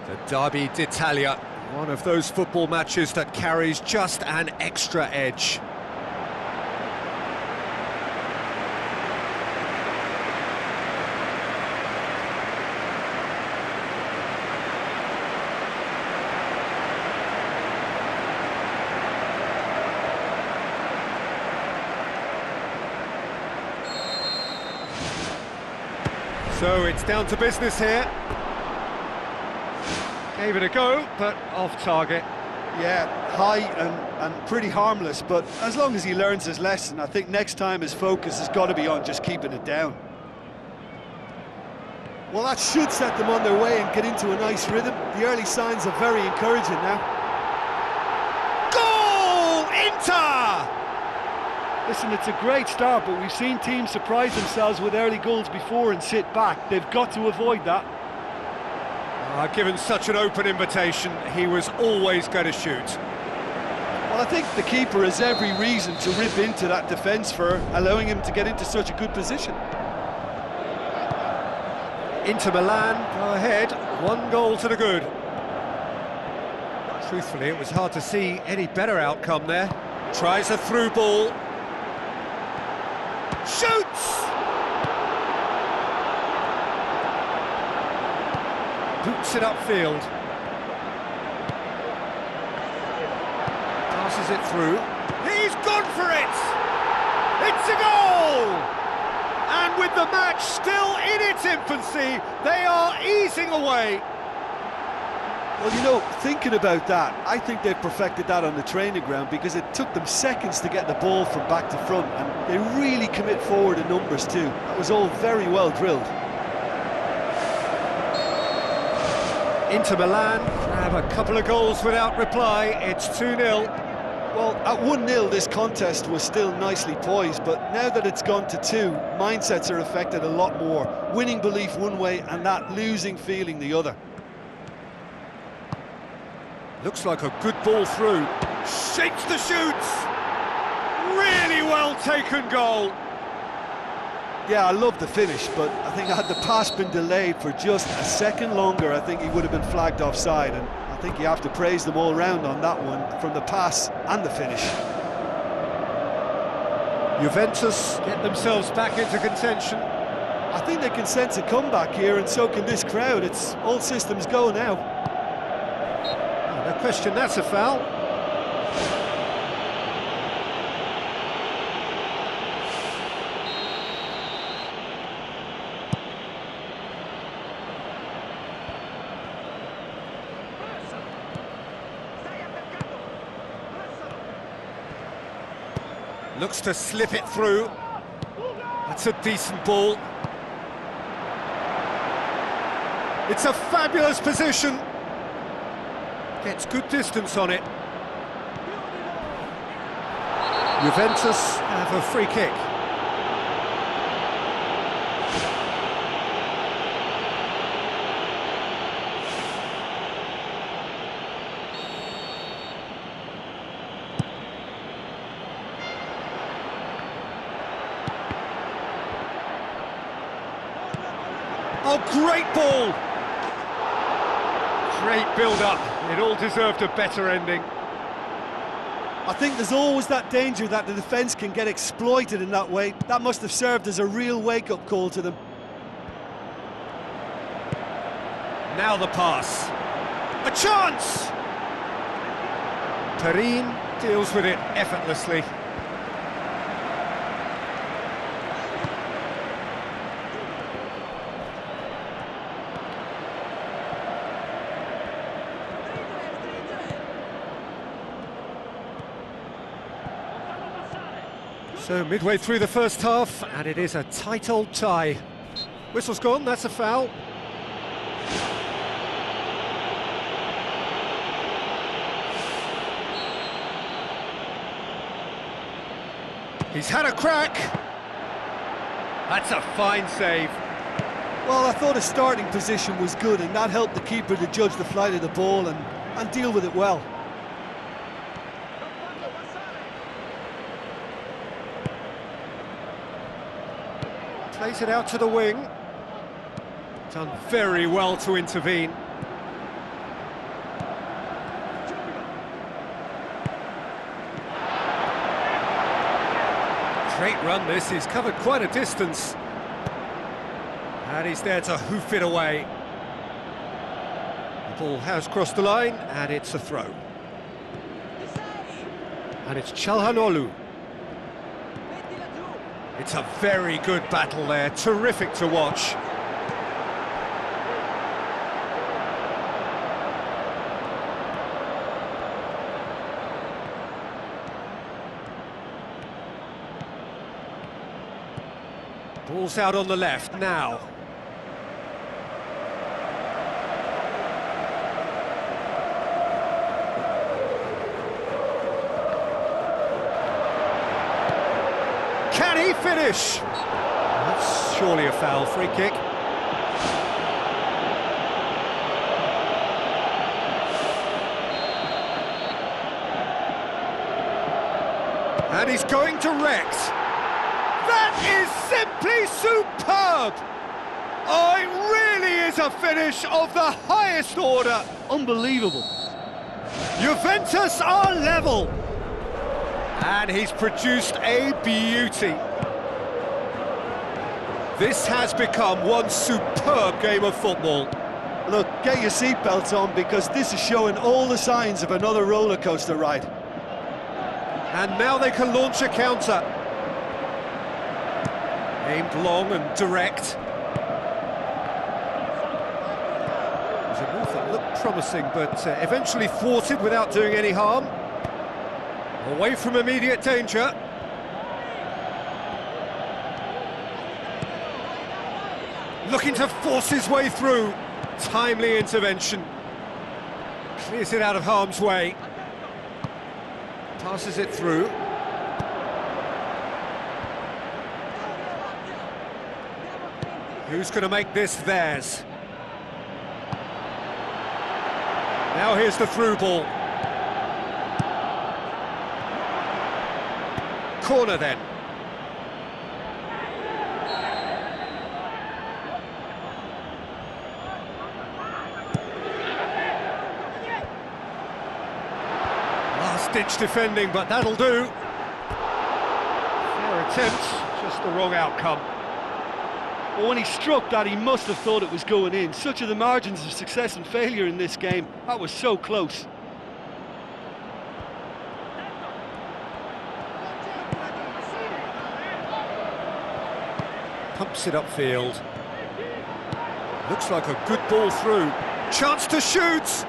The Derby d'Italia, one of those football matches that carries just an extra edge. So it's down to business here. Gave it a go, but off target. Yeah, high and pretty harmless, but as long as he learns his lesson, I think next time his focus has got to be on just keeping it down. Well, that should set them on their way and get into a nice rhythm. The early signs are very encouraging now. Goal! Inter! Listen, it's a great start, but we've seen teams surprise themselves with early goals before and sit back. They've got to avoid that. Given such an open invitation, he was always going to shoot. Well, I think the keeper has every reason to rip into that defence for allowing him to get into such a good position. Intermilan go ahead, 1 goal to the good. Truthfully, it was hard to see any better outcome there. Tries a through ball. Shoots! Boots it upfield. Passes it through. He's gone for it! It's a goal! And with the match still in its infancy, they are easing away. Well, you know, thinking about that, I think they've perfected that on the training ground because it took them seconds to get the ball from back to front, and they really commit forward in numbers too. That was all very well drilled. Intermilan have a couple of goals without reply. It's 2-0. Well, at 1-0 this contest was still nicely poised, but now that it's gone to 2, mindsets are affected a lot more. Winning belief one way and that losing feeling the other. Looks like a good ball through. Shakes the shoots! Really well taken goal. Yeah, I love the finish, but I think had the pass been delayed for just a second longer, I think he would have been flagged offside, and I think you have to praise them all round on that one, from the pass and the finish. Juventus get themselves back into contention. I think they can sense a comeback here, and so can this crowd. It's all systems go now. No question, that's a foul. Looks to slip it through. That's a decent ball. It's a fabulous position. Gets good distance on it. Juventus have a free kick. Oh, great ball! Great build-up. It all deserved a better ending. I think there's always that danger that the defence can get exploited in that way. That must have served as a real wake-up call to them. Now the pass. A chance! Perin deals with it effortlessly. So midway through the first half, and it is a tight old tie. Whistle's gone, that's a foul. He's had a crack. That's a fine save. Well, I thought his starting position was good, and that helped the keeper to judge the flight of the ball and deal with it well. Plays it out to the wing. Done very well to intervene. Great run this, he's covered quite a distance. And he's there to hoof it away. The ball has crossed the line, and it's a throw. And it's Çalhanoğlu. It's a very good battle there, terrific to watch. Ball's out on the left now. Can he finish? That's surely a foul, free kick. And he's going direct. That is simply superb! Oh, it really is a finish of the highest order. Unbelievable. Juventus are level. And he's produced a beauty. This has become one superb game of football. Look, get your seatbelts on, because this is showing all the signs of another roller coaster ride. And now they can launch a counter. Aimed long and direct. It was a move that looked promising, but eventually thwarted without doing any harm. Away from immediate danger. Looking to force his way through. Timely intervention. Clears it out of harm's way. Passes it through. Who's going to make this theirs? Now here's the through ball. Corner then. Last-ditch defending, but that'll do. Fair attempt, just the wrong outcome. Well, when he struck that, he must have thought it was going in. Such are the margins of success and failure in this game. That was so close. Pumps it upfield. Looks like a good ball through. Chance to shoot!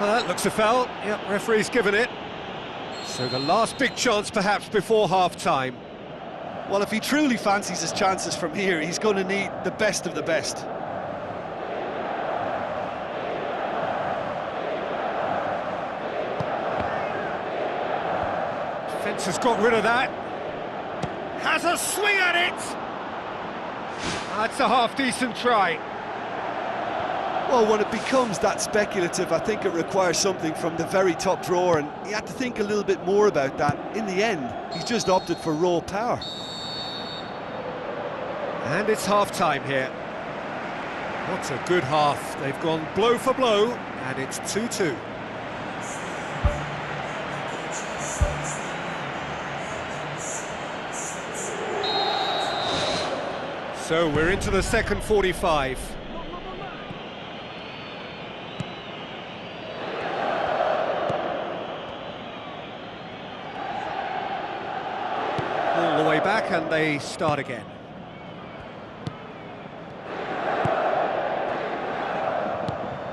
Well, that looks a foul. Yep, referee's given it. So the last big chance perhaps before half-time. Well, if he truly fancies his chances from here, he's going to need the best of the best. Defence has got rid of that. Has a swing at it! That's a half-decent try. Well, when it becomes that speculative, I think it requires something from the very top drawer, and he had to think a little bit more about that. In the end, he's just opted for raw power. And it's half-time here. What a good half. They've gone blow for blow, and it's 2-2. So we're into the second 45. All the way back, and they start again.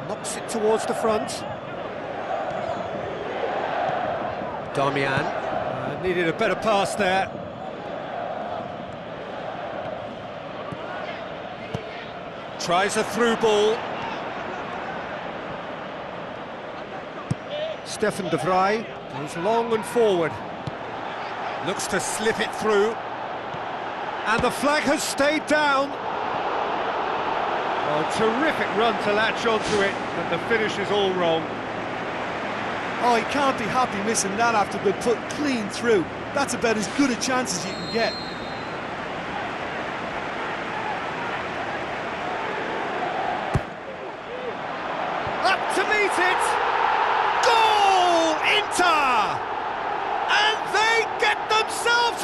Knocks it towards the front. Damian needed a better pass there. Tries a through ball. Stefan de Vrij goes long and forward. Looks to slip it through. And the flag has stayed down. Oh, terrific run to latch onto it, but the finish is all wrong. Oh, he can't be happy missing that after being put clean through. That's about as good a chance as you can get. Up to meet it!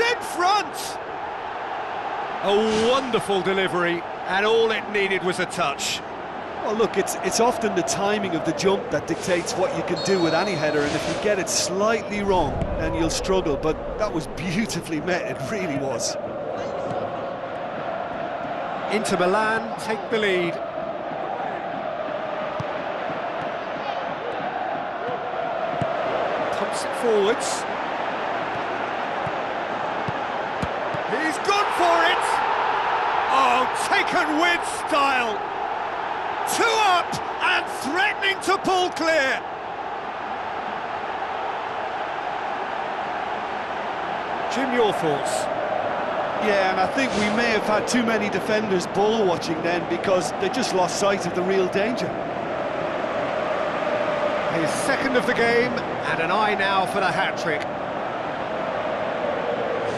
dead front! A wonderful delivery, and all it needed was a touch. Well, look, it's often the timing of the jump that dictates what you can do with any header, and if you get it slightly wrong, then you'll struggle, but that was beautifully met, it really was. Inter Milan take the lead. Pumps it forwards. He's gone for it! Oh, taken with style! 2 up and threatening to pull clear. Jim, your thoughts? Yeah, and I think we may have had too many defenders ball watching then because they just lost sight of the real danger. His second of the game, and an eye now for the hat-trick.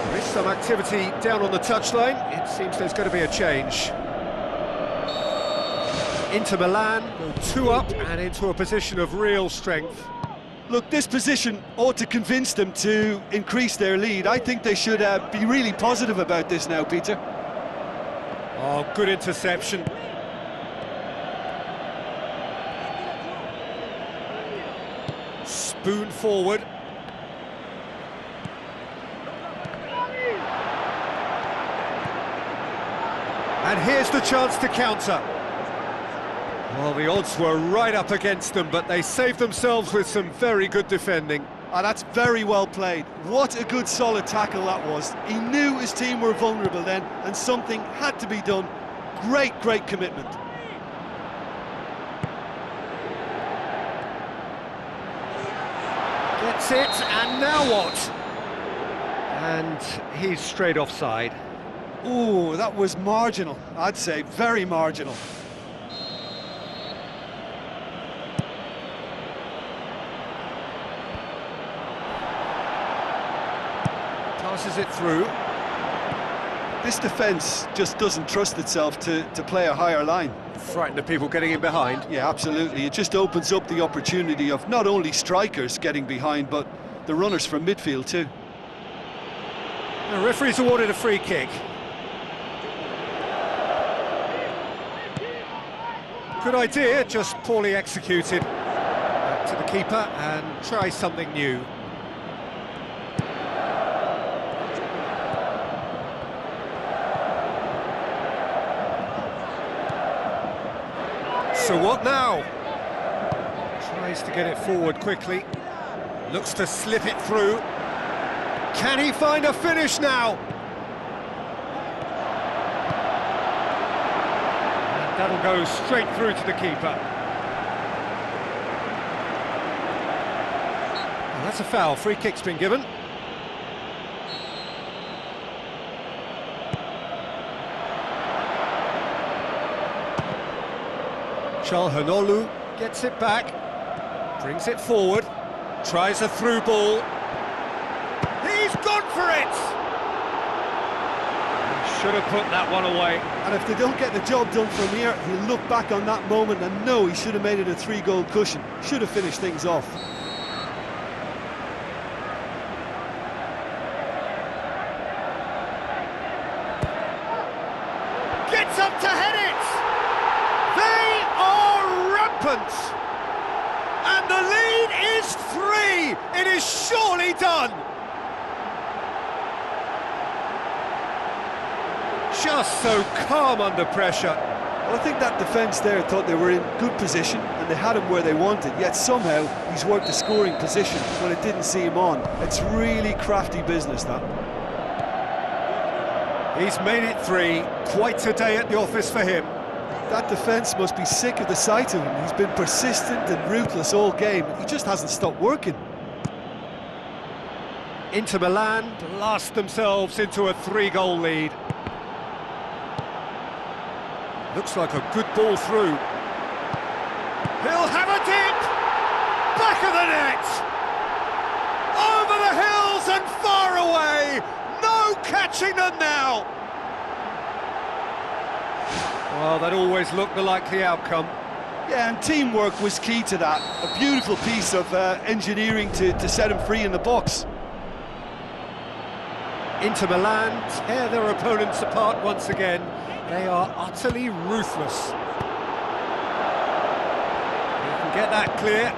There is some activity down on the touchline. It seems there's going to be a change. Inter Milan go 2 up and into a position of real strength. Look, this position ought to convince them to increase their lead. I think they should be really positive about this now, Peter. Oh, good interception. Spoon forward. And here's the chance to counter. Well, the odds were right up against them, but they saved themselves with some very good defending. And that's very well played. What a good solid tackle that was. He knew his team were vulnerable then, and something had to be done. Great commitment. Gets it, and now what? And he's straight offside. Ooh, that was marginal, I'd say, very marginal. Passes it through. This defence just doesn't trust itself to play a higher line. Frightened of people getting in behind. Yeah, absolutely. It just opens up the opportunity of not only strikers getting behind, but the runners from midfield too. The referee's awarded a free kick. Good idea, just poorly executed. Back to the keeper and try something new. So what now? Tries to get it forward quickly. Looks to slip it through. Can he find a finish now? And that'll go straight through to the keeper. Well, that's a foul. Free kick's been given. Çalhanoğlu gets it back, brings it forward, tries a through ball. He's gone for it! He should have put that one away. And if they don't get the job done from here, he'll look back on that moment and know he should have made it a 3-goal cushion. Should have finished things off. Gets up to head it! They are rampant! And the lead is 3! It is surely done! Just so calm under pressure. Well, I think that defence there thought they were in good position and they had him where they wanted, yet somehow he's worked the scoring position when it didn't see him on. It's really crafty business, that. He's made it 3. Quite a day at the office for him. That defence must be sick of the sight of him. He's been persistent and ruthless all game. He just hasn't stopped working. Inter Milan blast themselves into a 3-goal lead. Looks like a good ball through. He'll have a dip! Back of the net! Over the hills and far away! No catching them now! Well, that always looked the likely outcome. Yeah, and teamwork was key to that. A beautiful piece of engineering to set him free in the box. Inter Milan tear their opponents apart once again. They are utterly ruthless. You can get that clear.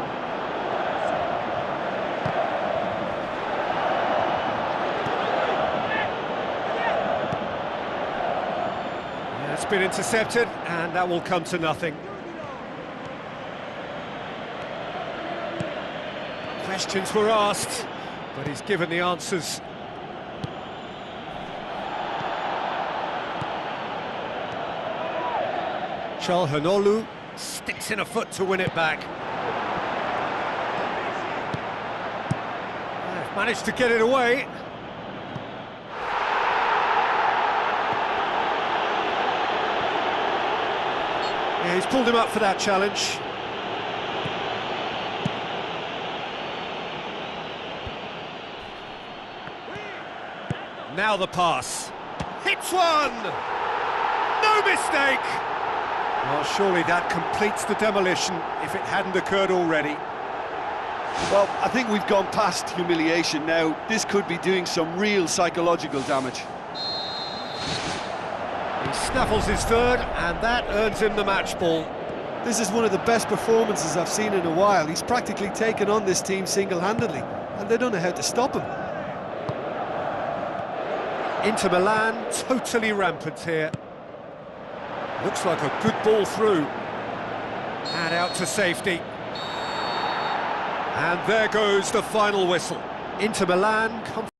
It's been intercepted, and that will come to nothing. Questions were asked, but he's given the answers. Çalhanoğlu sticks in a foot to win it back. They've managed to get it away. Yeah, he's pulled him up for that challenge. Now the pass. Hits one! No mistake! Well, surely that completes the demolition if it hadn't occurred already. Well, I think we've gone past humiliation now. This could be doing some real psychological damage. He snaffles his third, and that earns him the match ball. This is one of the best performances I've seen in a while. He's practically taken on this team single-handedly, and they don't know how to stop him. Inter Milan totally rampant here. Looks like a good ball through. And out to safety. And there goes the final whistle. Inter Milan